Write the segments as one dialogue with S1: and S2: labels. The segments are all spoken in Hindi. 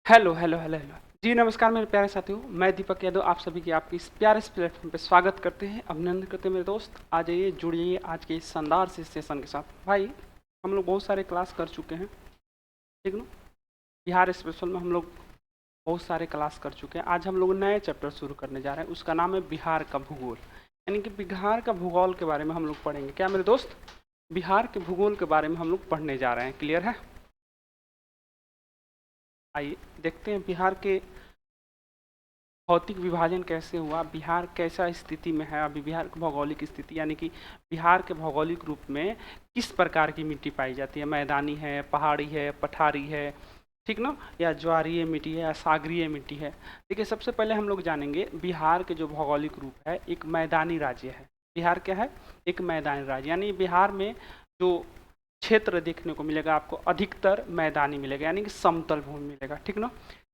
S1: हेलो हेलो हेलो हेलो जी नमस्कार मेरे प्यारे साथियों। मैं दीपक यादव आप सभी की आपकी इस प्यारे से प्लेटफॉर्म पे स्वागत करते हैं, अभिनंदन करते हैं मेरे दोस्त। आ जाइए, जुड़ जाइए आज के इस शानदार से सेशन के साथ। भाई, हम लोग बहुत सारे क्लास कर चुके हैं, ठीक ना। बिहार स्पेशल में हम लोग बहुत सारे क्लास कर चुके हैं। आज हम लोग नए चैप्टर शुरू करने जा रहे हैं, उसका नाम है बिहार का भूगोल। यानी कि बिहार का भूगोल के बारे में हम लोग पढ़ेंगे। क्या मेरे दोस्त? बिहार के भूगोल के बारे में हम लोग पढ़ने जा रहे हैं। क्लियर है? आइए देखते हैं बिहार के भौतिक विभाजन कैसे हुआ, बिहार कैसा स्थिति में है अभी, बिहार की भौगोलिक स्थिति, यानी कि बिहार के भौगोलिक रूप में किस प्रकार की मिट्टी पाई जाती है। मैदानी है, पहाड़ी है, पठारी है, ठीक ना, या ज्वारीय मिट्टी है या सागरीय मिट्टी है। देखिए, सबसे पहले हम लोग जानेंगे बिहार के जो भौगोलिक रूप है, एक मैदानी राज्य है। बिहार क्या है? एक मैदानी राज्य, यानी बिहार में जो क्षेत्र देखने को मिलेगा आपको अधिकतर मैदानी मिलेगा, यानी कि समतल भूमि मिलेगा, ठीक ना।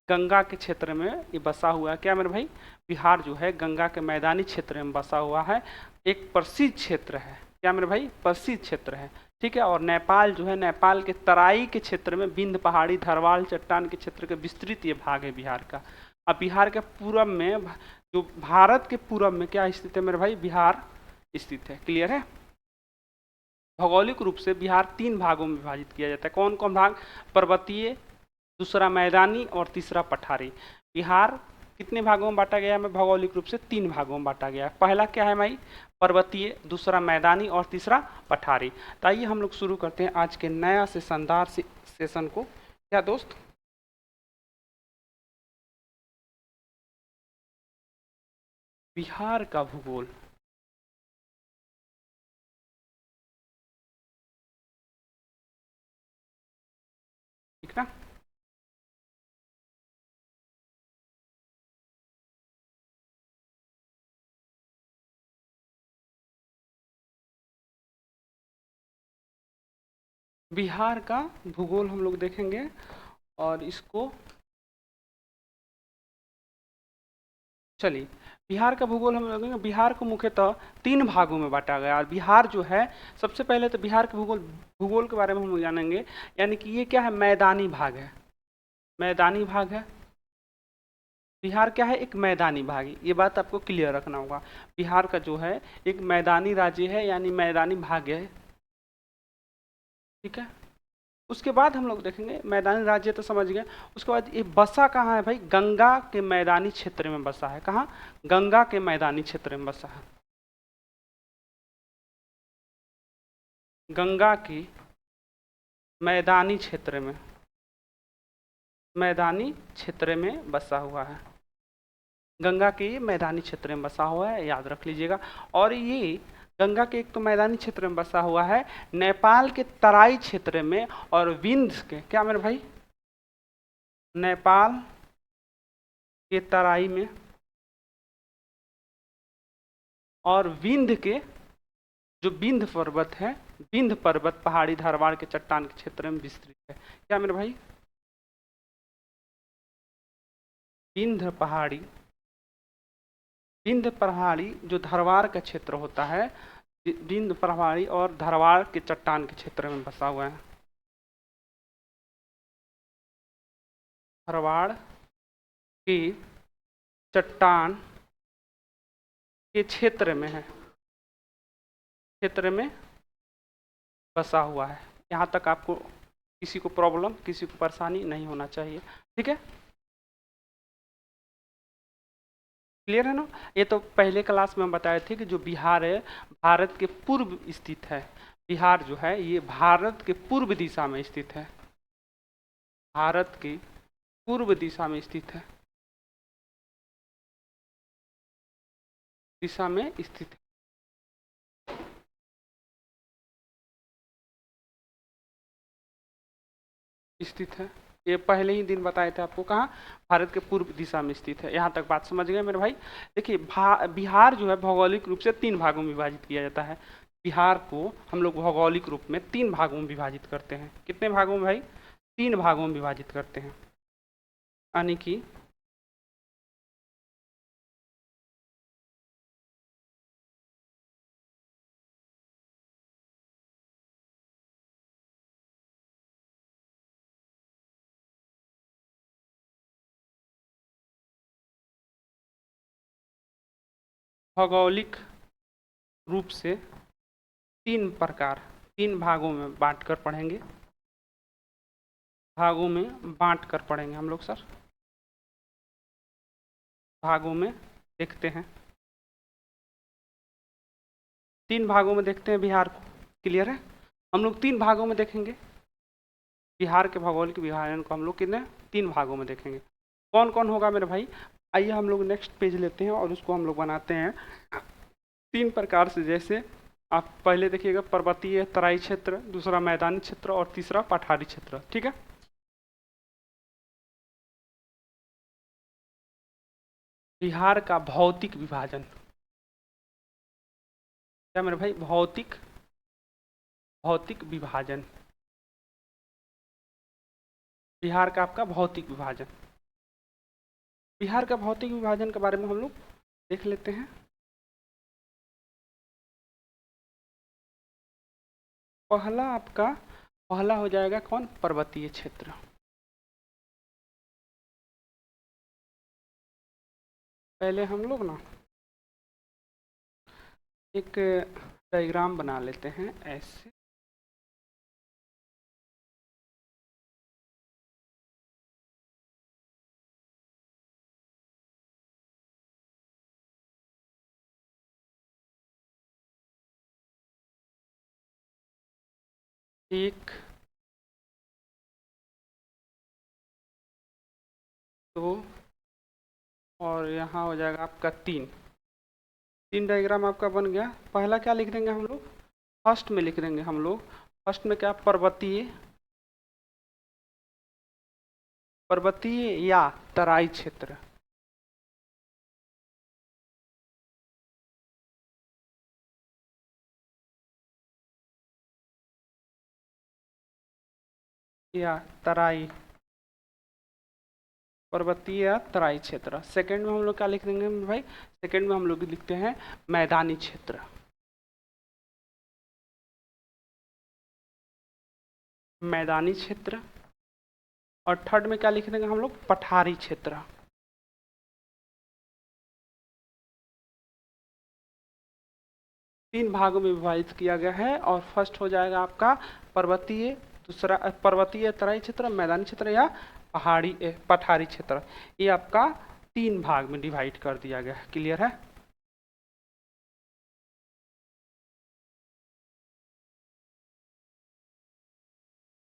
S1: गंगा के क्षेत्र में ये बसा हुआ है। क्या मेरे भाई? बिहार जो है गंगा के मैदानी क्षेत्र में बसा हुआ है, एक प्रसिद्ध क्षेत्र है। क्या मेरे भाई? प्रसिद्ध क्षेत्र है, ठीक है। और नेपाल जो है, नेपाल के तराई के क्षेत्र में विंध्य पहाड़ी, धरवाल चट्टान के क्षेत्र का विस्तृत ये भाग है बिहार का। अब बिहार के पूरब में, जो भारत के पूरब में क्या स्थित है मेरे भाई? बिहार स्थित है। क्लियर है? भौगोलिक रूप से बिहार तीन भागों में विभाजित किया जाता है। कौन कौन भाग? पर्वतीय, दूसरा मैदानी और तीसरा पठारी। बिहार कितने भागों में बांटा गया है? भौगोलिक रूप से तीन भागों में बांटा गया है। पहला क्या है भाई? पर्वतीय, दूसरा मैदानी और तीसरा पठारी। तो आइए हम लोग शुरू करते हैं आज के नया से शानदार से सेशन को। क्या दोस्त? बिहार का भूगोल, ठीक ना। बिहार का भूगोल हम लोग देखेंगे और इसको, चलिए, बिहार का भूगोल हम लोग, बिहार को मुख्यतः तीन भागों में बांटा गया। और बिहार जो है, सबसे पहले तो बिहार के भूगोल भूगोल के बारे में हम लोग जानेंगे। यानी कि ये क्या है? मैदानी भाग है। मैदानी भाग है बिहार। क्या है? एक मैदानी भाग है। ये बात आपको क्लियर रखना होगा। बिहार का जो है एक मैदानी राज्य है, यानी मैदानी भाग है, ठीक है। उसके बाद हम लोग देखेंगे, मैदानी राज्य तो समझ गए। उसके बाद ये बसा कहाँ है भाई? गंगा के मैदानी क्षेत्र में बसा है। कहाँ? गंगा के मैदानी क्षेत्र में बसा है। गंगा की मैदानी क्षेत्र में, मैदानी क्षेत्र में बसा हुआ है। गंगा के मैदानी क्षेत्र में बसा हुआ है, याद रख लीजिएगा। और ये गंगा के एक तो मैदानी क्षेत्र में बसा हुआ है, नेपाल के तराई क्षेत्र में और विंध्य के, क्या मेरे भाई? नेपाल के तराई में और विंध्य के, जो विंध्य पर्वत है, विंध्य पर्वत पहाड़ी धारवाड़ के चट्टान के क्षेत्र में विस्तृत है। क्या मेरे भाई? विंध्य पहाड़ी, विंध्य पहाड़ी जो धारवाड़ का क्षेत्र होता है, विंध्य पहाड़ी और धारवाड़ के चट्टान के क्षेत्र में बसा हुआ है। धारवाड़ की चट्टान के क्षेत्र में है, क्षेत्र में बसा हुआ है। यहाँ तक आपको किसी को प्रॉब्लम, किसी को परेशानी नहीं होना चाहिए, ठीक है। क्लियर है ना? ये तो पहले क्लास में हम बताए थे कि जो बिहार है, भारत के पूर्व स्थित है। बिहार जो है ये भारत के पूर्व दिशा में स्थित है, भारत की पूर्व दिशा में स्थित है, दिशा में स्थित है। ये पहले ही दिन बताए थे आपको। कहाँ? भारत के पूर्व दिशा में स्थित है। यहाँ तक बात समझ गए मेरे भाई? देखिए, बिहार जो है भौगोलिक रूप से तीन भागों में विभाजित किया जाता है। बिहार को हम लोग भौगोलिक रूप में तीन भागों में विभाजित करते हैं। कितने भागों में भाई? तीन भागों में विभाजित करते हैं, यानी कि भौगोलिक रूप से तीन भागों में बांट कर पढ़ेंगे। भागों में बांट कर पढ़ेंगे हम लोग सर। भागों में देखते हैं, 3 भागों में देखते हैं बिहार को। क्लियर है? हम लोग 3 भागों में देखेंगे बिहार के भौगोलिक विभाजन को। हम लोग कितने 3 भागों में देखेंगे। कौन कौन होगा मेरे भाई? आइए हम लोग नेक्स्ट पेज लेते हैं और उसको हम लोग बनाते हैं 3 प्रकार से। जैसे आप पहले देखिएगा पर्वतीय तराई क्षेत्र, दूसरा मैदानी क्षेत्र और तीसरा पठारी क्षेत्र। ठीक है? बिहार का भौतिक विभाजन क्या मेरे भाई? भौतिक विभाजन। बिहार का आपका भौतिक विभाजन। बिहार का भौतिक विभाजन के बारे में हम लोग देख लेते हैं। पहला हो जाएगा कौन? पर्वतीय क्षेत्र। पहले हम लोग ना एक डायग्राम बना लेते हैं ऐसे। एक, दो और यहाँ हो जाएगा आपका 3 डायग्राम आपका बन गया। पहला क्या लिख देंगे हम लोग? फर्स्ट में लिख देंगे हम लोग। फर्स्ट में क्या? पर्वतीय या तराई क्षेत्र। या तराई, पर्वतीय या तराई क्षेत्र। सेकंड में हम लोग क्या लिख देंगे भाई? सेकंड में हम लोग लिखते हैं मैदानी क्षेत्र। मैदानी क्षेत्र। और थर्ड में क्या लिख देंगे हम लोग? पठारी क्षेत्र। तीन भागों में विभाजित किया गया है। और फर्स्ट हो जाएगा आपका पर्वतीय, दूसरा पर्वतीय तराई क्षेत्र, मैदानी क्षेत्र या पठारी क्षेत्र। ये आपका 3 भाग में डिवाइड कर दिया गया है। क्लियर है?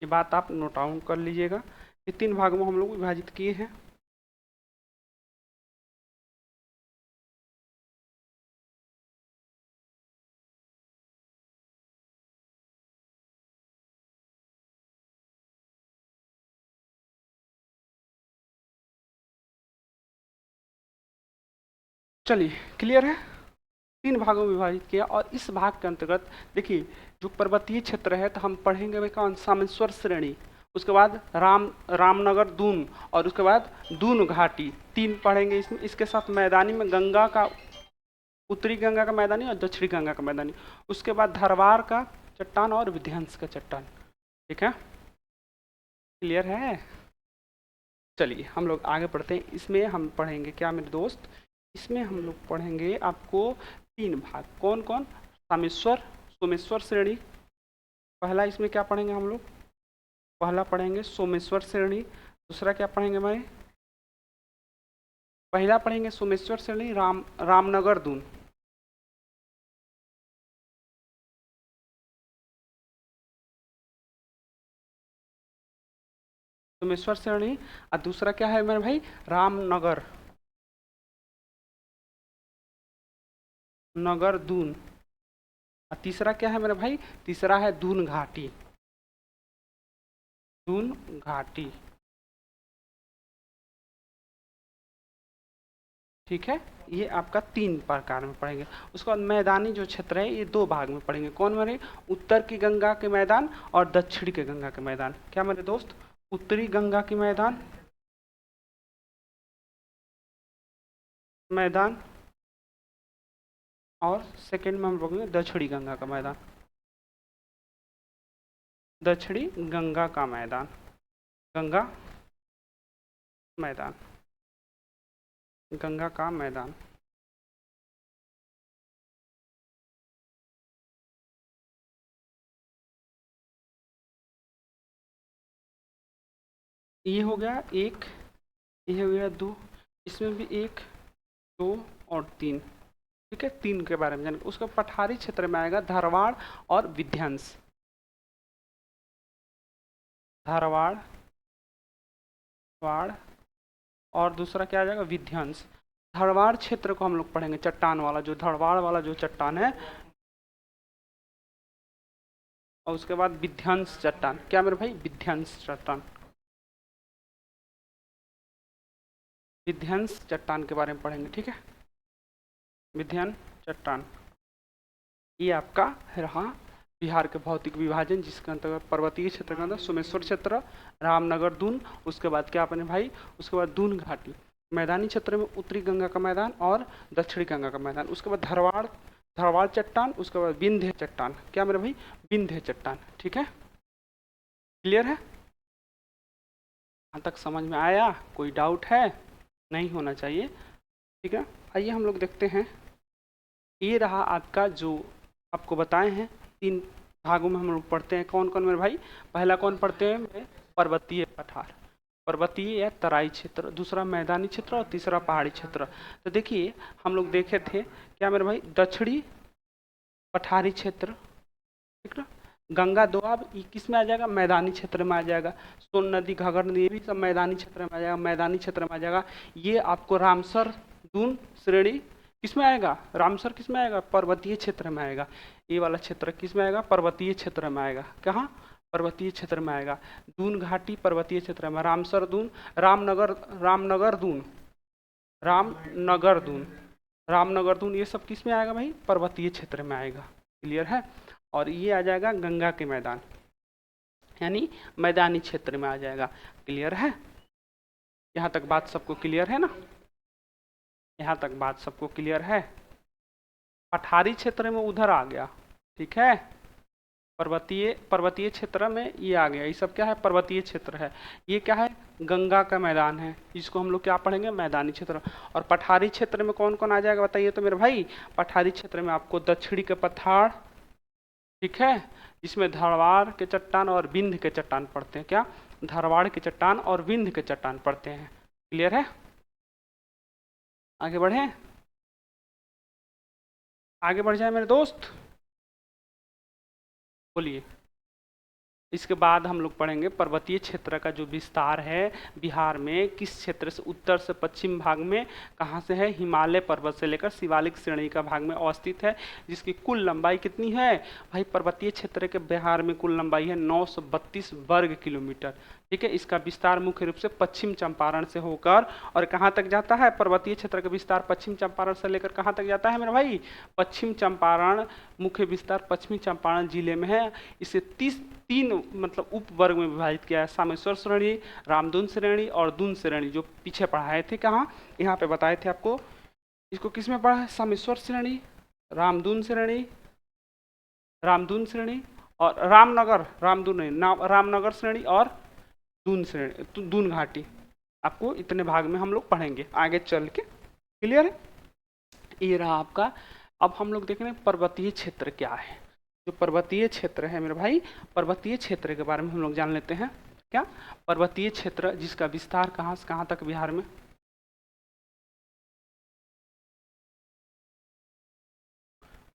S1: ये बात आप नोट डाउन कर लीजिएगा कि 3 भागों में हम लोग विभाजित किए हैं। चलिए, क्लियर है? 3 भागों में विभाजित किया। और इस भाग के अंतर्गत देखिए, जो पर्वतीय क्षेत्र है तो हम पढ़ेंगे भाई कौन? सामेश्वर श्रेणी, उसके बाद रामनगर दून, और उसके बाद दून घाटी। 3 पढ़ेंगे इसमें। इसके साथ मैदानी में गंगा का, उत्तरी गंगा का मैदानी और दक्षिणी गंगा का मैदानी। उसके बाद धरवार का चट्टान और विध्वंस का चट्टान। ठीक है? क्लियर है? चलिए हम लोग आगे पढ़ते हैं। इसमें हम पढ़ेंगे क्या मेरे दोस्त? इसमें हम लोग पढ़ेंगे आपको 3 भाग। कौन कौन? सोमेश्वर श्रेणी। पहला इसमें क्या पढ़ेंगे हम लोग? पहला पढ़ेंगे सोमेश्वर श्रेणी। दूसरा क्या पढ़ेंगे भाई? पहला पढ़ेंगे सोमेश्वर श्रेणी रामनगर दून। सोमेश्वर श्रेणी। और दूसरा क्या है मेरे भाई? रामनगर दून। और तीसरा क्या है मेरे भाई? तीसरा है दून घाटी। दून घाटी। ठीक है? ये आपका 3 प्रकार में पढ़ेंगे। उसके बाद मैदानी जो क्षेत्र है ये 2 भाग में पढ़ेंगे। कौन मेरे? उत्तर की गंगा के मैदान और दक्षिण के गंगा के मैदान। क्या मेरे दोस्त? उत्तरी गंगा की मैदान और सेकंड में हम बोलेंगे दक्षिणी गंगा का मैदान। दक्षिणी गंगा का मैदान, गंगा मैदान, गंगा का मैदान। ये हो गया एक, ये हो गया दो, इसमें भी एक, दो और तीन। ठीक है, तीन के बारे में जान। उसका पठारी क्षेत्र में आएगा धारवाड़ और विध्यांस। धारवाड़ वाड़ और दूसरा क्या आ जाएगा, विध्यांस। धारवाड़ क्षेत्र को हम लोग पढ़ेंगे, चट्टान वाला जो धारवाड़ वाला जो चट्टान है, और उसके बाद विध्यांस चट्टान। क्या मेरे भाई, विध्यांस चट्टान, विध्यांस चट्टान के बारे में पढ़ेंगे। ठीक है, विध्यान चट्टान, ये आपका रहा बिहार के भौतिक विभाजन, जिसके अंतर्गत पर्वतीय क्षेत्र के अंदर सोमेश्वर क्षेत्र, रामनगर, दून। उसके बाद क्या अपने भाई, उसके बाद दून घाटी। मैदानी क्षेत्र में उत्तरी गंगा का मैदान और दक्षिणी गंगा का मैदान। उसके बाद धरवाड़, धरवाड़ चट्टान। उसके बाद विंध्य चट्टान। क्या मेरे भाई, विंध्य चट्टान। ठीक है, क्लियर है, यहाँ तक समझ में आया? कोई डाउट है? नहीं होना चाहिए। ठीक है, आइए हम लोग देखते हैं। ये रहा आपका जो आपको बताए हैं, तीन भागों में हम लोग पढ़ते हैं। कौन कौन मेरे भाई? पहला कौन पढ़ते हैं? पर्वतीय पठार, पर्वतीय या तराई क्षेत्र। दूसरा मैदानी क्षेत्र और तीसरा पहाड़ी क्षेत्र। तो देखिए हम लोग देखे थे, क्या मेरे भाई, दक्षिणी पठारी क्षेत्र, ठीक ना। गंगा दोआब ये किस में आ जाएगा? मैदानी क्षेत्र में आ जाएगा। सोन नदी, घाघर नदी, ये भी सब मैदानी क्षेत्र में आ जाएगा, मैदानी क्षेत्र में आ जाएगा। ये आपको रामसर, दून श्रेणी किस में आएगा? रामसर किस में आएगा? पर्वतीय क्षेत्र में आएगा। ये वाला क्षेत्र किस में आएगा? पर्वतीय क्षेत्र में आएगा। कहाँ? पर्वतीय क्षेत्र में आएगा। दून घाटी पर्वतीय क्षेत्र में, रामसर दून, रामनगर, रामनगर दून, रामनगर दून, रामनगर दून, ये सब किस में आएगा भाई? पर्वतीय क्षेत्र में आएगा। क्लियर है? और ये आ जाएगा गंगा के मैदान, यानी मैदानी क्षेत्र में आ जाएगा। क्लियर है? यहाँ तक बात सबको क्लियर है ना? यहाँ तक बात सबको क्लियर है? पठारी क्षेत्र में उधर आ गया, ठीक है। पर्वतीय क्षेत्र में ये आ गया। ये सब क्या है? पर्वतीय क्षेत्र है। ये क्या है? गंगा का मैदान है। इसको हम लोग क्या पढ़ेंगे? मैदानी क्षेत्र। और पठारी क्षेत्र में कौन कौन आ जाएगा बताइए तो मेरे भाई? पठारी क्षेत्र में आपको दक्षिणी के पठार, ठीक है, जिसमें धारवाड़ के चट्टान और विंध्य के चट्टान पड़ते हैं। क्या? धारवाड़ के चट्टान और विंध्य के चट्टान पड़ते हैं। क्लियर है? आगे बढ़े, आगे बढ़ जाए मेरे दोस्त, बोलिए। इसके बाद हम लोग पढ़ेंगे पर्वतीय क्षेत्र का जो विस्तार है बिहार में, किस क्षेत्र से उत्तर से पश्चिम भाग में कहाँ से है? हिमालय पर्वत से लेकर शिवालिक श्रेणी का भाग में अवस्थित है, जिसकी कुल लंबाई कितनी है भाई? पर्वतीय क्षेत्र के बिहार में कुल लंबाई है 932 वर्ग किलोमीटर। ठीक है, इसका विस्तार मुख्य रूप से पश्चिम चंपारण से होकर और कहाँ तक जाता है? पर्वतीय क्षेत्र का विस्तार पश्चिम चंपारण से लेकर कहाँ तक जाता है मेरे भाई? पश्चिम चंपारण, मुख्य विस्तार पश्चिमी चंपारण जिले में है। इसे तीन मतलब उप वर्ग में विभाजित किया है, सामेश्वर श्रेणी, रामदून श्रेणी और दून श्रेणी, जो पीछे पढ़ाए थे। कहाँ? यहाँ पे बताए थे आपको। इसको किस में पढ़ा है? सामेश्वर श्रेणी, रामदून श्रेणी, रामदून श्रेणी और रामनगर, रामदून नहीं, रामनगर श्रेणी और दून श्रेणी, दून घाटी। आपको इतने भाग में हम लोग पढ़ेंगे आगे चल के। क्लियर है? ये रहा आपका। अब हम लोग देख रहे हैं पर्वतीय क्षेत्र क्या है। जो पर्वतीय क्षेत्र है मेरे भाई, पर्वतीय क्षेत्र के बारे में हम लोग जान लेते हैं। क्या? पर्वतीय क्षेत्र जिसका विस्तार कहाँ से कहाँ तक बिहार में?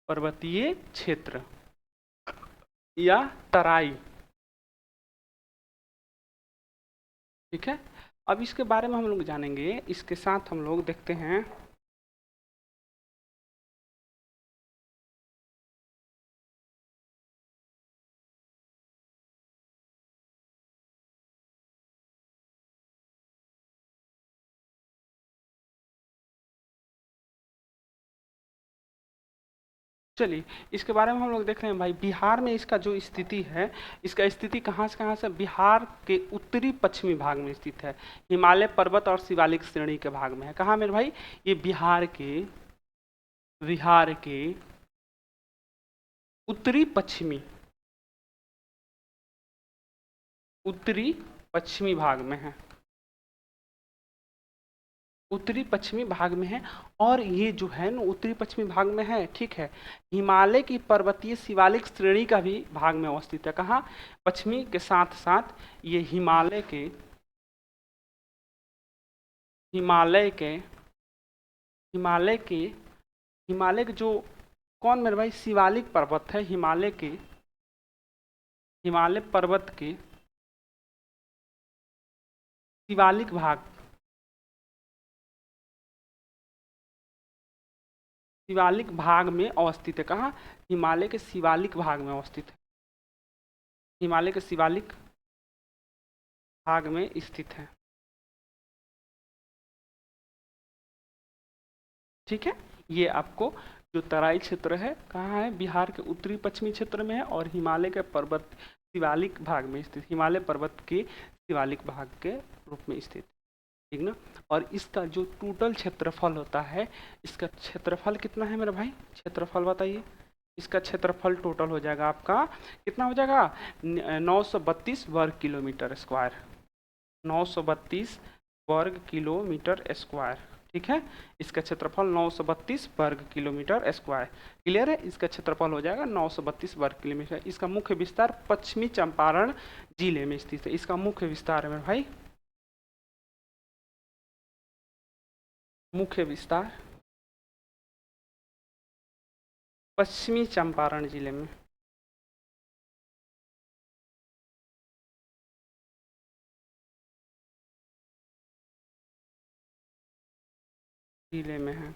S1: पर्वतीय क्षेत्र या तराई, ठीक है। अब इसके बारे में हम लोग जानेंगे, इसके साथ हम लोग देखते हैं चलिए इसके बारे में हम लोग देख रहे हैं भाई। बिहार में इसका जो स्थिति है, इसका स्थिति कहाँ से? बिहार के उत्तरी पश्चिमी भाग में स्थित है, हिमालय पर्वत और शिवालिक श्रेणी के भाग में है। कहाँ मेरे भाई? ये बिहार के उत्तरी पश्चिमी भाग में है, उत्तरी पश्चिमी भाग में है। और ये जो है ना उत्तरी पश्चिमी भाग में है, ठीक है। हिमालय की पर्वतीय शिवालिक श्रेणी का भी भाग में अवस्थित है। कहाँ? पश्चिमी के साथ साथ ये हिमालय के हिमालय के हिमालय के हिमालय के जो कौन मेरे भाई शिवालिक पर्वत है, हिमालय पर्वत के शिवालिक भाग, शिवालिक भाग में अवस्थित है। कहाँ? हिमालय के शिवालिक भाग में अवस्थित है, हिमालय के शिवालिक भाग में स्थित है। ठीक है, ये आपको जो तराई क्षेत्र है कहाँ है, बिहार के उत्तरी पश्चिमी क्षेत्र में है और हिमालय के पर्वत शिवालिक भाग में स्थित, हिमालय पर्वत के शिवालिक भाग के रूप में स्थित, ठीक ना। और इसका जो टोटल क्षेत्रफल होता है, इसका क्षेत्रफल कितना है मेरे भाई, क्षेत्रफल बताइए। इसका क्षेत्रफल टोटल हो जाएगा आपका, कितना हो जाएगा, 932 वर्ग किलोमीटर स्क्वायर, 932 वर्ग किलोमीटर स्क्वायर। ठीक है, इसका क्षेत्रफल 932 वर्ग किलोमीटर स्क्वायर। क्लियर है, इसका क्षेत्रफल हो जाएगा 932 वर्ग किलोमीटर। इसका मुख्य विस्तार पश्चिमी चंपारण जिले में स्थित है, इसका मुख्य विस्तार है मेरे भाई, मुख्य विस्तार पश्चिमी चंपारण जिले में, है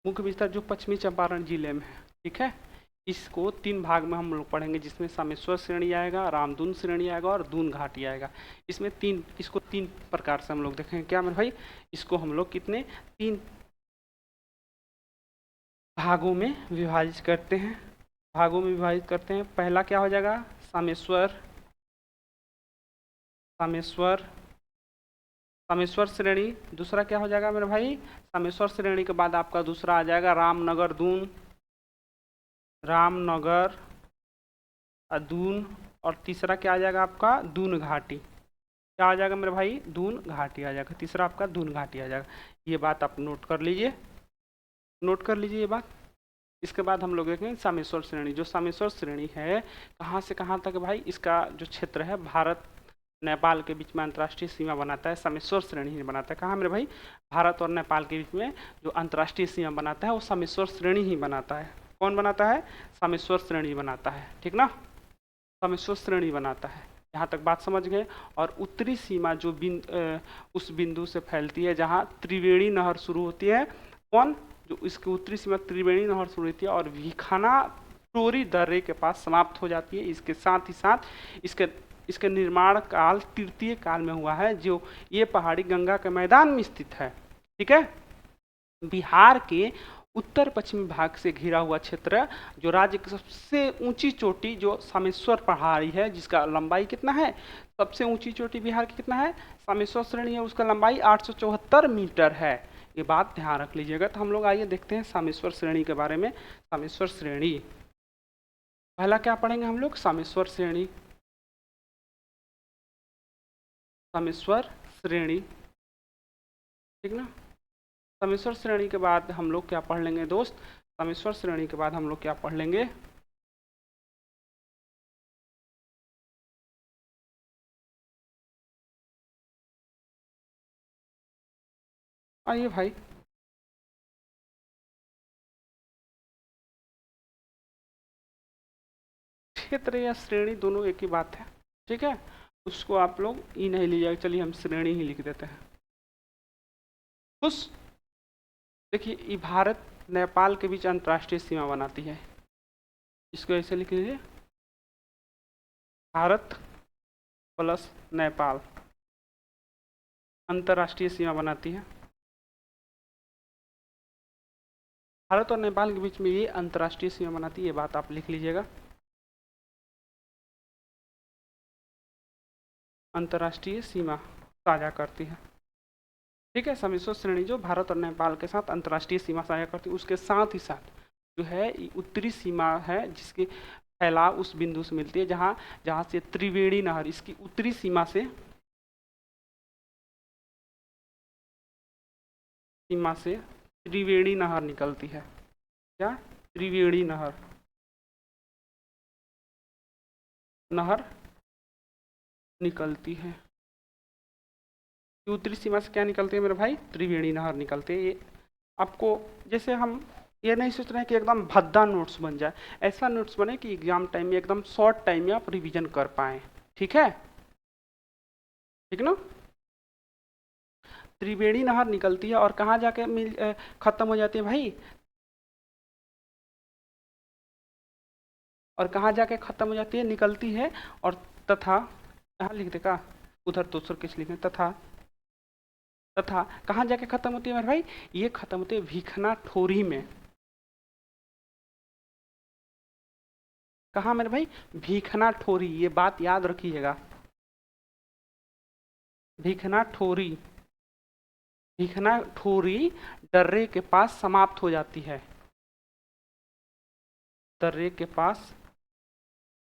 S1: मुख्य विस्तार जो पश्चिमी चंपारण जिले में है। ठीक है, इसको 3 भाग में हम लोग पढ़ेंगे, जिसमें सामेश्वर श्रेणी आएगा, रामदून श्रेणी आएगा और दून घाटी आएगा। इसमें इसको 3 प्रकार से हम लोग देखेंगे। क्या मेरे भाई, इसको हम लोग कितने 3 भागों में विभाजित करते हैं, पहला क्या हो जाएगा, सामेश्वर सामेश्वर श्रेणी। दूसरा क्या हो जाएगा मेरे भाई, सामेश्वर श्रेणी के बाद आपका दूसरा आ जाएगा रामनगर दून, और तीसरा क्या आ जाएगा आपका, दून घाटी। क्या आ जाएगा मेरे भाई, दून घाटी आ जाएगा, तीसरा आपका दून घाटी आ जाएगा। ये बात आप नोट कर लीजिए ये बात। इसके बाद हम लोग देखेंगे सामेश्वर श्रेणी। जो सामेश्वर श्रेणी है, कहाँ से कहाँ तक भाई, इसका जो क्षेत्र है भारत नेपाल के बीच में अंतर्राष्ट्रीय सीमा बनाता है, सामेश्वर श्रेणी ही बनाता है। कहाँ मेरे भाई, भारत और नेपाल के बीच में जो अंतर्राष्ट्रीय सीमा बनाता है वो सामेश्वर श्रेणी ही बनाता है। कौन बनाता है, सामेश्वर श्रेणी बनाता है, ठीक ना, सामेश्वर श्रेणी बनाता है। यहाँ तक बात समझ गए। और उत्तरी सीमा जो उस बिंदु से फैलती है जहाँ त्रिवेणी नहर शुरू होती है, कौन, जो इसकी उत्तरी सीमा त्रिवेणी नहर शुरू होती है और भिखाना टोरी दर्रे के पास समाप्त हो जाती है। इसके साथ ही साथ इसके निर्माण काल तृतीय काल में हुआ है, जो ये पहाड़ी गंगा के मैदान में स्थित है। ठीक है, बिहार के उत्तर पश्चिमी भाग से घिरा हुआ क्षेत्र, जो राज्य की सबसे ऊंची चोटी जो सामेश्वर पहाड़ी है, जिसका लंबाई कितना है, सबसे ऊंची चोटी बिहार की कितना है, सामेश्वर श्रेणी है, उसका लंबाई 874 मीटर है। ये बात ध्यान रख लीजिएगा। तो हम लोग आइए देखते हैं सामेश्वर श्रेणी के बारे में। सामेश्वर श्रेणी, पहला क्या पढ़ेंगे हम लोग, सामेश्वर श्रेणी, सामेश्वर श्रेणी, ठीक ना। सामेश्वर श्रेणी के बाद हम लोग क्या पढ़ लेंगे दोस्त, सामेश्वर श्रेणी के बाद हम लोग क्या पढ़ लेंगे, आइए भाई, क्षेत्र या श्रेणी दोनों एक ही बात है। ठीक है, उसको आप लोग ई नहीं लीजिएगा, चलिए हम श्रेणी ही लिख देते हैं। खुश, देखिए ये भारत नेपाल के बीच अंतर्राष्ट्रीय सीमा बनाती है, इसको ऐसे लिख लीजिए, भारत प्लस नेपाल अंतर्राष्ट्रीय सीमा बनाती है। भारत और नेपाल के बीच में ये अंतर्राष्ट्रीय सीमा बनाती है, ये बात आप लिख लीजिएगा, अंतर्राष्ट्रीय सीमा साझा करती है। ठीक है, सामेश्वर श्रेणी जो भारत और नेपाल के साथ अंतर्राष्ट्रीय सीमा साझा करती है, उसके साथ ही साथ जो है उत्तरी सीमा है, जिसकी फैलाव उस बिंदु से मिलती है जहाँ से त्रिवेणी नहर, इसकी उत्तरी सीमा से त्रिवेणी नहर निकलती है। क्या, त्रिवेणी नहर निकलती है। कि उत्तरी सीमा से क्या निकलते हैं मेरे भाई, त्रिवेणी नहर निकलते हैं। ये आपको, जैसे हम ये नहीं सोच रहे हैं कि एकदम भद्दा नोट्स बन जाए, ऐसा नोट्स बने कि एग्जाम टाइम में एकदम शॉर्ट टाइम में आप रिवीजन कर पाए। ठीक है, ठीक ना। त्रिवेणी नहर निकलती है और कहाँ जाके खत्म हो जाती है भाई, और कहाँ जाके खत्म हो जाती है, निकलती है। और तथा, यहाँ लिख देगा, उधर दूसर किस लिखे, तथा, तथा कहाँ जाके खत्म होती है मेरे भाई, ये खत्म होती है भीखना ठोरी में। कहाँ मेरे भाई, भीखना ठोरी, ये बात याद रखिएगा। भीखना ठोरी, भीखना ठोरी दर्रे के पास समाप्त हो जाती है, दर्रे के पास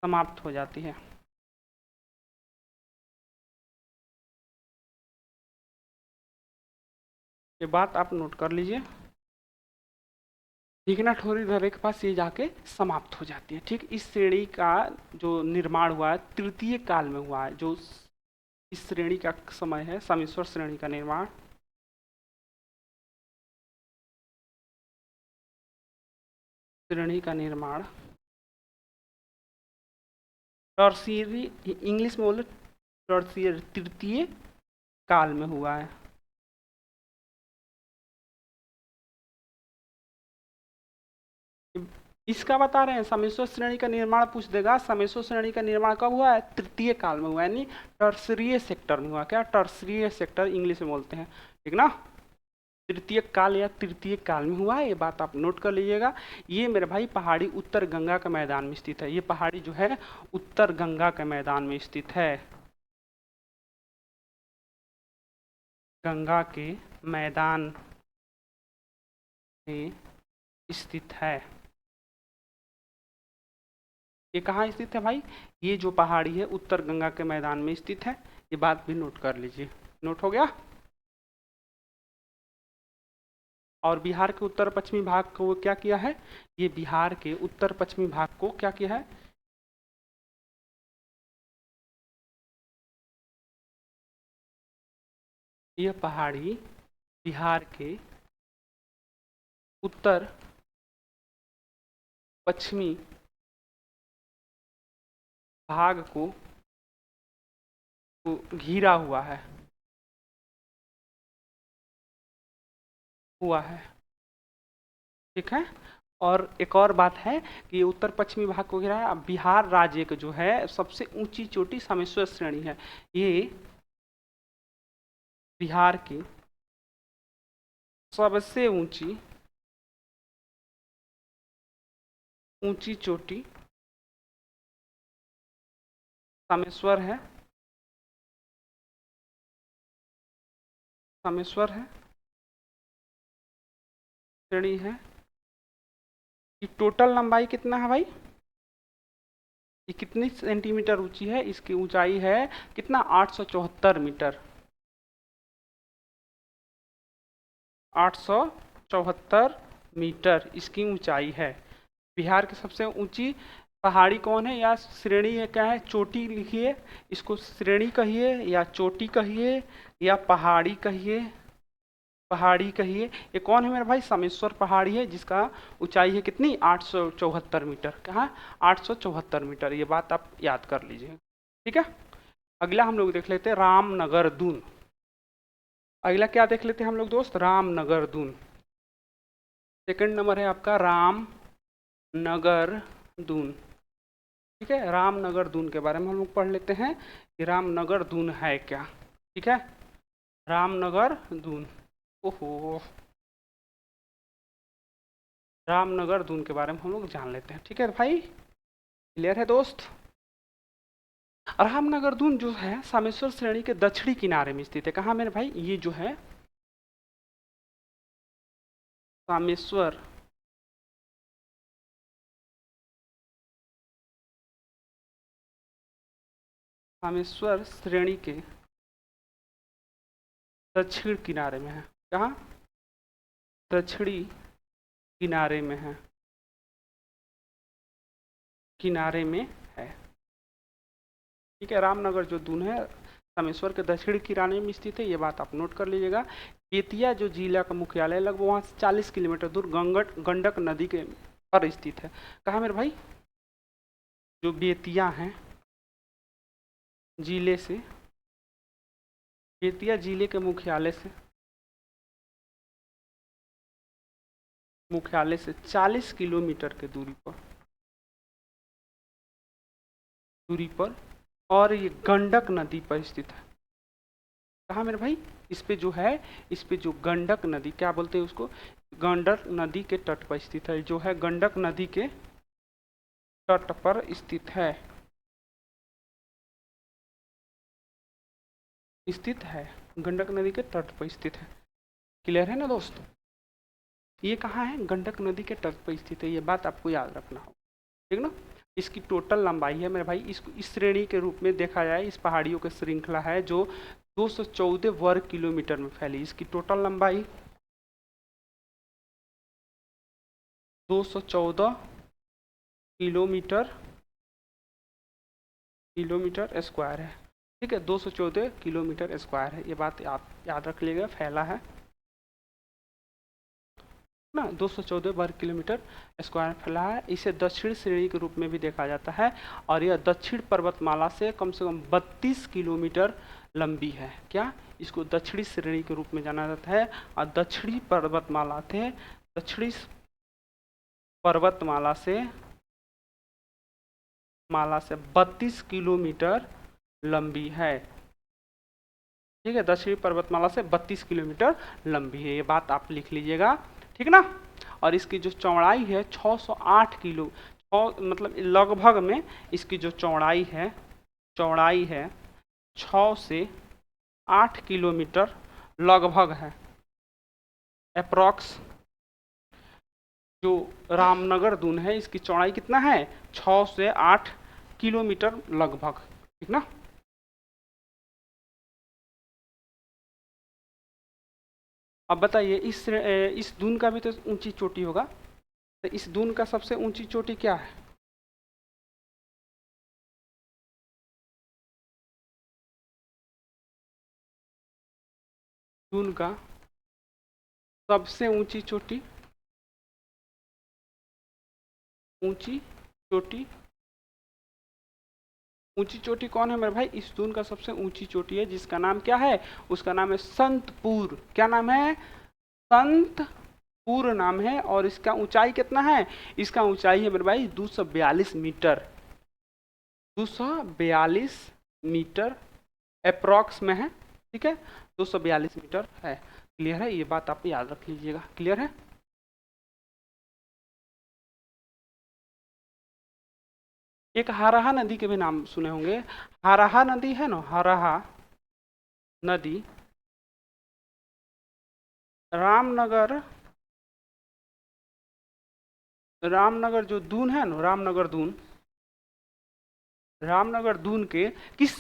S1: समाप्त हो जाती है। ये बात आप नोट कर लीजिए, भीखना ठोरी दर्रे के पास ये जाके समाप्त हो जाती है। ठीक, इस श्रेणी का जो निर्माण हुआ है तृतीय काल में हुआ है, जो इस श्रेणी का समय है, समेश्वर श्रेणी का निर्माण श्रेणी का निर्माण टर्शियरी, इंग्लिश में बोले टर्शियरी, तृतीय काल में हुआ है। इसका बता रहे हैं, समेश्वर श्रेणी का निर्माण पूछ देगा, समेश्वर श्रेणी का निर्माण कब हुआ है, तृतीय काल में हुआ है, यानी टर्सरीय सेक्टर में हुआ। क्या, टर्सरीय सेक्टर इंग्लिश में बोलते हैं, ठीक ना। तृतीय काल या तृतीय काल में हुआ है, ये बात आप नोट कर लीजिएगा। ये मेरे भाई पहाड़ी उत्तर गंगा के मैदान में स्थित है, ये पहाड़ी जो है उत्तर गंगा के मैदान में स्थित है, गंगा के मैदान में स्थित है। ये कहाँ स्थित है भाई, ये जो पहाड़ी है उत्तर गंगा के मैदान में स्थित है, ये बात भी नोट कर लीजिए। नोट हो गया। और बिहार के उत्तर पश्चिमी भाग को क्या किया है, ये बिहार के उत्तर पश्चिमी भाग को क्या किया है, यह पहाड़ी बिहार के उत्तर पश्चिमी भाग को घिरा हुआ है। ठीक है, और एक और बात है कि उत्तर पश्चिमी भाग को घिरा है। बिहार राज्य का जो है सबसे ऊंची चोटी समेश्वर श्रेणी है, ये बिहार की सबसे ऊंची ऊंची चोटी समेश्वर है, समेश्वर है, श्रेणी है। ये टोटल लंबाई कितना है भाई, ये कितनी सेंटीमीटर ऊंची है, इसकी ऊंचाई है कितना, 874 मीटर, 874 मीटर इसकी ऊंचाई है। बिहार की सबसे ऊंची पहाड़ी कौन है, या श्रेणी है, क्या है, चोटी लिखिए, इसको श्रेणी कहिए या चोटी कहिए या पहाड़ी कहिए, पहाड़ी कहिए। ये कौन है मेरे भाई, समेश्वर पहाड़ी है, जिसका ऊंचाई है कितनी, 874 मीटर। कहाँ, 874 मीटर, ये बात आप याद कर लीजिए। ठीक है, अगला हम लोग देख लेते हैं रामनगर दून। अगला क्या देख लेते हैं हम लोग दोस्त, रामनगर दून। सेकंड नंबर है आपका रामनगर दून। ठीक है, रामनगर दून के बारे में हम लोग पढ़ लेते हैं कि रामनगर दून है क्या। ठीक है, रामनगर दून, ओहो, रामनगर दून के बारे में हम लोग जान लेते हैं। ठीक है भाई, क्लियर है दोस्त। रामनगर दून जो है सामेश्वर श्रेणी के दक्षिणी किनारे में स्थित है। कहाँ मेरे भाई, ये जो है सामेश्वर सामेश्वर श्रेणी के दक्षिण किनारे में है। कहाँ, दक्षिणी किनारे में है, किनारे में है। ठीक है, रामनगर जो दून है समेश्वर के दक्षिण किनारे में स्थित है, ये बात आप नोट कर लीजिएगा। बेतिया जो जिला का मुख्यालय लगभग वहाँ से 40 किलोमीटर दूर गंडक नदी के पर स्थित है। कहाँ मेरे भाई? जो बेतिया है जिले से, बेतिया जिले के मुख्यालय से 40 किलोमीटर के दूरी पर और ये गंडक नदी पर स्थित है। कहाँ मेरे भाई? इस पे जो है, इस पे जो गंडक नदी, क्या बोलते हैं उसको, गंडक नदी के तट पर स्थित है, जो है गंडक नदी के तट पर स्थित है, गंडक नदी के तट पर स्थित है। क्लियर है ना दोस्त? ये कहाँ है? गंडक नदी के तट पर स्थित है, ये बात आपको याद रखना हो, ठीक ना। इसकी टोटल लंबाई है मेरे भाई, इसको इस श्रेणी के रूप में देखा जाए, इस पहाड़ियों की श्रृंखला है जो 214 वर्ग किलोमीटर में फैली। इसकी टोटल लंबाई 214 किलोमीटर स्क्वायर है, ठीक है, 214 किलोमीटर स्क्वायर है, ये बात आप याद रख लीजिएगा, फैला है ना, 214 वर्ग किलोमीटर स्क्वायर फैला है। इसे दक्षिण श्रेणी के रूप में भी देखा जाता है और यह दक्षिण पर्वतमाला से कम 32 किलोमीटर लंबी है। क्या? इसको दक्षिणी श्रेणी के रूप में जाना जाता है और दक्षिणी पर्वतमाला से 32 किलोमीटर लंबी है, ठीक है, दक्षिणी पर्वतमाला से 32 किलोमीटर लंबी है, ये बात आप लिख लीजिएगा, ठीक ना। और इसकी जो चौड़ाई है 608 किलो, मतलब लगभग में इसकी जो चौड़ाई है 6 से 8 किलोमीटर लगभग है, अप्रॉक्स। जो रामनगर दून है इसकी चौड़ाई कितना है? 6 से 8 किलोमीटर लगभग, ठीक ना। अब बताइए, इस दून का भी तो ऊंची चोटी होगा, तो इस दून का सबसे ऊंची चोटी क्या है? दून का सबसे ऊंची चोटी कौन है मेरे भाई? इस दून का सबसे ऊंची चोटी है जिसका नाम क्या है? उसका नाम है संतपुर। क्या नाम है? संतपुर नाम है। और इसका ऊंचाई कितना है? इसका ऊंचाई है मेरे भाई 242 मीटर, 242 मीटर अप्रॉक्स में है, ठीक है, 242 मीटर है। क्लियर है? ये बात आप याद रख लीजिएगा। क्लियर है? एक हरहा नदी के भी नाम सुने होंगे। हरहा नदी है ना, हरहा नदी रामनगर जो दून है ना, रामनगर दून के किस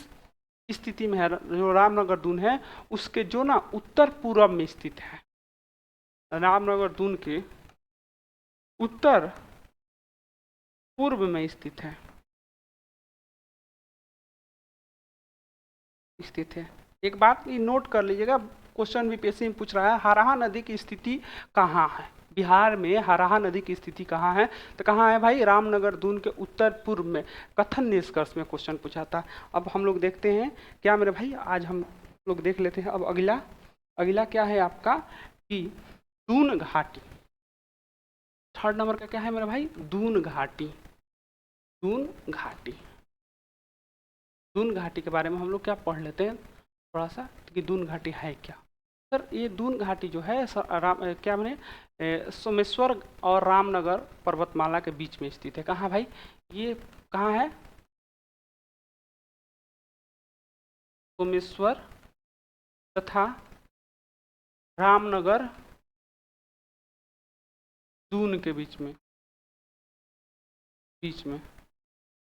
S1: स्थिति में है? जो रामनगर दून है उसके जो ना उत्तर पूर्व में स्थित है, रामनगर दून के उत्तर पूर्व में स्थित है, एक बात ये नोट कर लीजिएगा, क्वेश्चन बीपीएससी में पूछ रहा है हरहा नदी की स्थिति कहाँ है, बिहार में हरहा नदी की स्थिति कहाँ है? तो कहाँ है भाई? रामनगर दून के उत्तर पूर्व में। कथन निष्कर्ष में क्वेश्चन पूछा था। अब हम लोग देखते हैं क्या मेरे भाई, आज हम लोग देख लेते हैं। अब अगला क्या है आपका कि दून घाटी। थर्ड नंबर का क्या है मेरे भाई? दून घाटी। दून घाटी के बारे में हम लोग क्या पढ़ लेते हैं थोड़ा सा कि दून घाटी है क्या। सर ये दून घाटी जो है क्या मैंने सोमेश्वर और रामनगर पर्वतमाला के बीच में स्थित है। कहाँ भाई? ये कहाँ है? सोमेश्वर तथा रामनगर दून के बीच में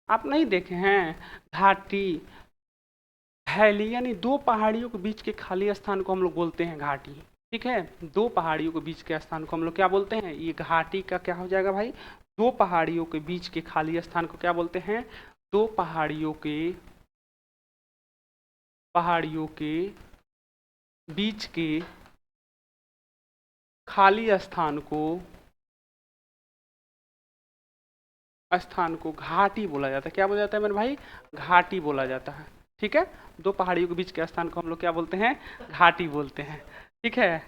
S1: आप नहीं देखे हैं घाटी वैली, यानी दो पहाड़ियों के बीच के खाली स्थान को हम लोग बोलते हैं घाटी, ठीक है। दो पहाड़ियों के बीच के स्थान को हम लोग क्या बोलते हैं? ये घाटी का क्या हो जाएगा भाई? दो पहाड़ियों के बीच के खाली स्थान को क्या बोलते हैं? दो पहाड़ियों के पहाड़ियों के बीच के खाली स्थान को घाटी बोला जाता है। क्या बोला जाता है मेरे भाई? घाटी बोला जाता है। ठीक है, दो पहाड़ियों के बीच के स्थान को हम लोग क्या बोलते हैं? घाटी बोलते हैं। ठीक है,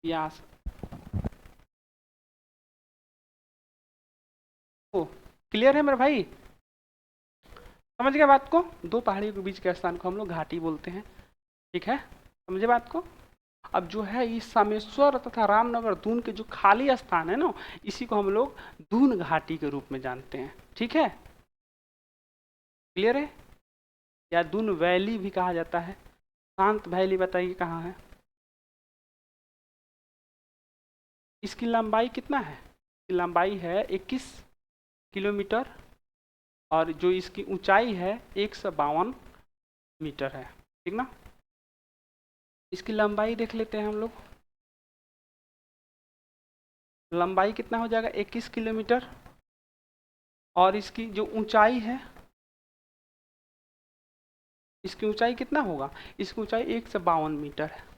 S1: व्यास। ओ, क्लियर है मेरे भाई? समझ गए बात को? दो पहाड़ियों के बीच के स्थान को हम लोग घाटी बोलते हैं। ठीक है, समझे बात को? अब जो है इस सामेश्वर तथा रामनगर दून के जो खाली स्थान है ना, इसी को हम लोग दून घाटी के रूप में जानते हैं। ठीक है, क्लियर है? या दून वैली भी कहा जाता है। शांत वैली बताइए कहाँ है? इसकी लंबाई कितना है? इसकी लंबाई है 21 किलोमीटर और जो इसकी ऊंचाई है 152 मीटर है। ठीक ना? इसकी लंबाई देख लेते हैं हम लोग। लंबाई कितना हो जाएगा? 21 किलोमीटर। और इसकी जो ऊंचाई है, इसकी ऊंचाई कितना होगा? इसकी ऊंचाई 152 मीटर है।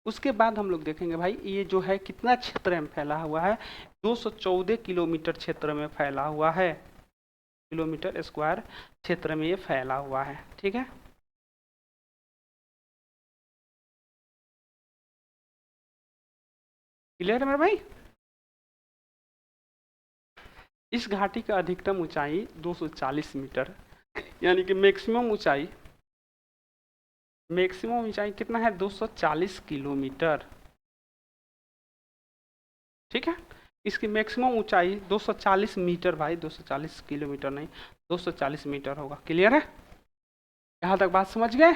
S1: उसके बाद हम लोग देखेंगे भाई ये जो है कितना क्षेत्र में फैला हुआ है? 214 किलोमीटर क्षेत्र में फैला हुआ है। किलोमीटर स्क्वायर क्षेत्र में ये फैला हुआ है। ठीक है, क्लियर है मेरे भाई? इस घाटी का अधिकतम ऊंचाई 240 मीटर, यानी कि मैक्सिमम ऊंचाई कितना है? 240 किलोमीटर। ठीक है, इसकी मैक्सिमम ऊंचाई 240 मीटर भाई, 240 किलोमीटर नहीं, 240 मीटर होगा। क्लियर है? यहाँ तक बात समझ गए?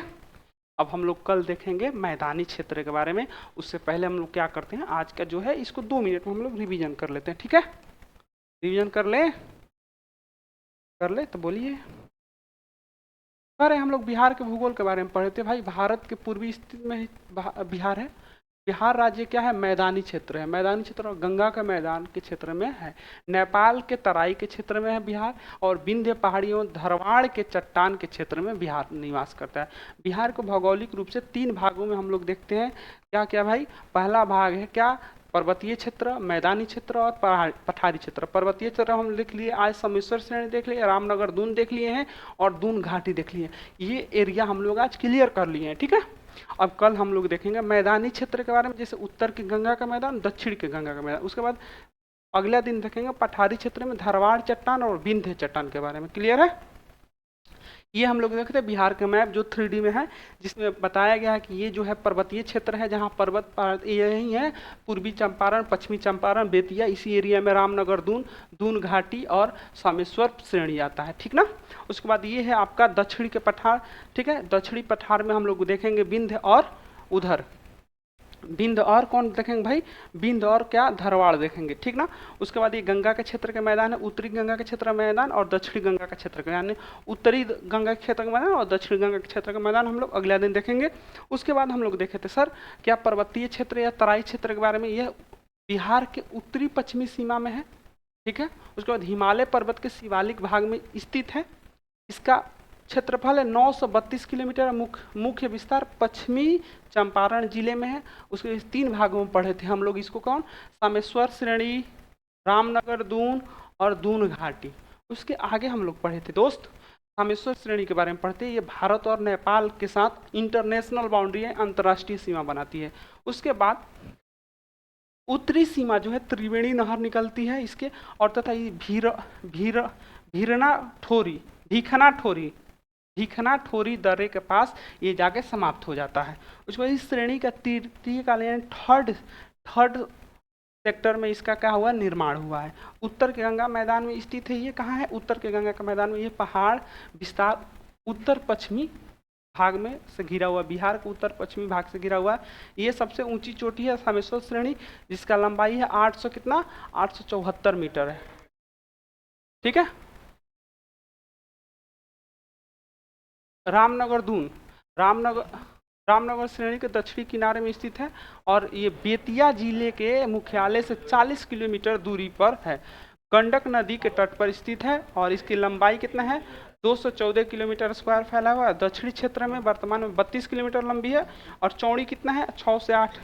S1: अब हम लोग कल देखेंगे मैदानी क्षेत्र के बारे में। उससे पहले हम लोग क्या करते हैं, आज का जो है इसको 2 मिनट में हम लोग रिवीजन कर लेते हैं। ठीक है, रिवीजन कर ले तो बोलिए। अरे हम लोग बिहार के भूगोल के बारे में पढ़े थे भाई। भारत के पूर्वी स्थित में ही बिहार है। बिहार राज्य क्या है? मैदानी क्षेत्र है। मैदानी क्षेत्र और गंगा के मैदान के क्षेत्र में है। नेपाल के तराई के क्षेत्र में है बिहार, और विंध्य पहाड़ियों धरवाड़ के चट्टान के क्षेत्र में बिहार निवास करता है। बिहार को भौगोलिक रूप से 3 भागों में हम लोग देखते हैं। क्या क्या भाई? पहला भाग है क्या? पर्वतीय क्षेत्र, मैदानी क्षेत्र और पठारी क्षेत्र। पर्वतीय क्षेत्र हम देख लिए, आज समेश्वर श्रेणी देख लिए, रामनगर दून देख लिए हैं और दून घाटी देख लिए। ये एरिया हम लोग आज क्लियर कर लिए हैं। ठीक है, अब कल हम लोग देखेंगे मैदानी क्षेत्र के बारे में, जैसे उत्तर की गंगा का मैदान, दक्षिण के गंगा का मैदान। उसके बाद अगला दिन देखेंगे पठारी क्षेत्र में धरवाड़ चट्टान और विंध्य चट्टान के बारे में। क्लियर है? ये हम लोग देखते हैं बिहार का मैप जो 3D में है, जिसमें बताया गया है कि ये जो है पर्वतीय क्षेत्र है, जहाँ पर्वत यही है। पूर्वी चंपारण, पश्चिमी चंपारण, बेतिया, इसी एरिया में रामनगर दून, दून घाटी और सामेश्वर श्रेणी आता है। ठीक ना? उसके बाद ये है आपका दक्षिणी के पठार। ठीक है, दक्षिणी पठार में हम लोग देखेंगे विंध्य और उधर बिंद और कौन देखेंगे भाई? बिंद और क्या? धरवाड़ देखेंगे। ठीक ना? उसके बाद ये गंगा के क्षेत्र के मैदान है, उत्तरी गंगा के क्षेत्र का मैदान और दक्षिणी गंगा का क्षेत्र का, यानी उत्तरी गंगा के क्षेत्र का मैदान और दक्षिणी गंगा के क्षेत्र का मैदान हम लोग अगले दिन देखेंगे। उसके बाद हम लोग देखे थे सर क्या पर्वतीय क्षेत्र या तराई क्षेत्र के बारे में, यह बिहार के उत्तरी पश्चिमी सीमा में है। ठीक है, उसके बाद हिमालय पर्वत के शिवालिक भाग में स्थित है। इसका क्षेत्रफल है 932 किलोमीटर। मुख्य विस्तार पश्चिमी चंपारण जिले में है। उसके इस 3 भागों में पढ़े थे हम लोग इसको। कौन? सामेश्वर श्रेणी, रामनगर दून और दून घाटी। उसके आगे हम लोग पढ़े थे दोस्त सामेश्वर श्रेणी के बारे में पढ़ते। ये भारत और नेपाल के साथ इंटरनेशनल बाउंड्री है, अंतर्राष्ट्रीय सीमा बनाती है। उसके बाद उत्तरी सीमा जो है त्रिवेणी नहर निकलती है इसके, और तथा ये भीरना ठोरी भीखना ठोरी दर्रे के पास ये जाके समाप्त हो जाता है। उसके बाद इस श्रेणी का तृतीय काल यानी थर्ड सेक्टर में इसका क्या हुआ? निर्माण हुआ है। उत्तर के गंगा मैदान में स्थित है। ये कहाँ है? उत्तर के गंगा का मैदान में। ये पहाड़ विस्तार उत्तर पश्चिमी भाग में से घिरा हुआ, बिहार के उत्तर पश्चिमी भाग से घिरा हुआ है। ये सबसे ऊंची चोटी है सामेश्वर श्रेणी, जिसका लंबाई है 800 कितना? 874 मीटर है। ठीक है, रामनगर दून, रामनगर रामनगर श्रेणी के दक्षिणी किनारे में स्थित है और ये बेतिया जिले के मुख्यालय से 40 किलोमीटर दूरी पर है। गंडक नदी के तट पर स्थित है और इसकी लंबाई कितना है, 214 किलोमीटर स्क्वायर फैला हुआ है। दक्षिणी क्षेत्र में वर्तमान में 32 किलोमीटर लंबी है और चौड़ी कितना है, 6 से 8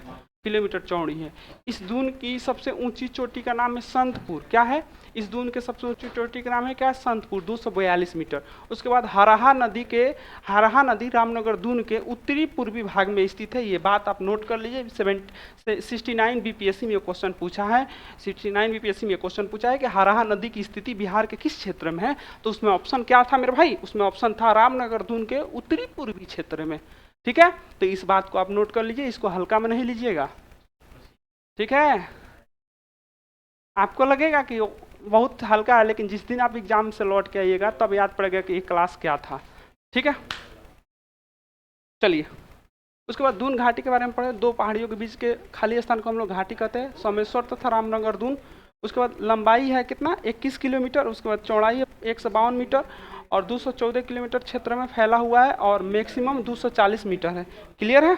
S1: किलोमीटर चौड़ी है। इस दून की सबसे ऊंची चोटी का नाम है संतपुर। क्या है, इस दून के सबसे ऊंची चोटी का नाम है क्या, संतपुर, 242 मीटर। उसके बाद हराहा नदी रामनगर दून के उत्तरी पूर्वी भाग में स्थित है। ये बात आप नोट कर लीजिए। 69 बीपीएससी में ये क्वेश्चन पूछा है। 69 बीपीएससी में ये क्वेश्चन पूछा है कि हराहा नदी की स्थिति बिहार के किस क्षेत्र में है। तो उसमें ऑप्शन क्या था मेरे भाई, उसमें ऑप्शन था रामनगर दून के उत्तरी पूर्वी क्षेत्र में। ठीक है, तो इस बात को आप नोट कर लीजिए, इसको हल्का में नहीं लीजिएगा। ठीक है, आपको लगेगा कि बहुत हल्का है, लेकिन जिस दिन आप एग्जाम से लौट के आइएगा तब याद पड़ेगा कि ये क्लास क्या था। ठीक है, चलिए उसके बाद दून घाटी के बारे में पढ़े। दो पहाड़ियों के बीच के खाली स्थान को हम लोग घाटी कहते हैं, सोमेश्वर तथा रामनगर दून। उसके बाद लंबाई है कितना, 21 किलोमीटर। उसके बाद चौड़ाई है 152 मीटर और 214 किलोमीटर क्षेत्र में फैला हुआ है और मैक्सिमम 240 मीटर है। क्लियर है,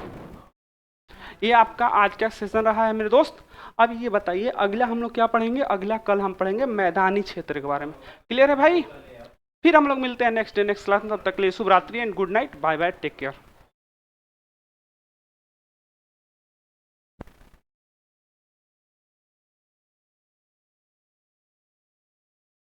S1: ये आपका आज का सेशन रहा है मेरे दोस्त। अब ये बताइए अगला हम लोग क्या पढ़ेंगे, अगला कल हम पढ़ेंगे मैदानी क्षेत्र के बारे में। क्लियर है भाई, फिर हम लोग मिलते हैं नेक्स्ट क्लास में। तब तक के लिए शुभ रात्रि and good night, bye bye, take care.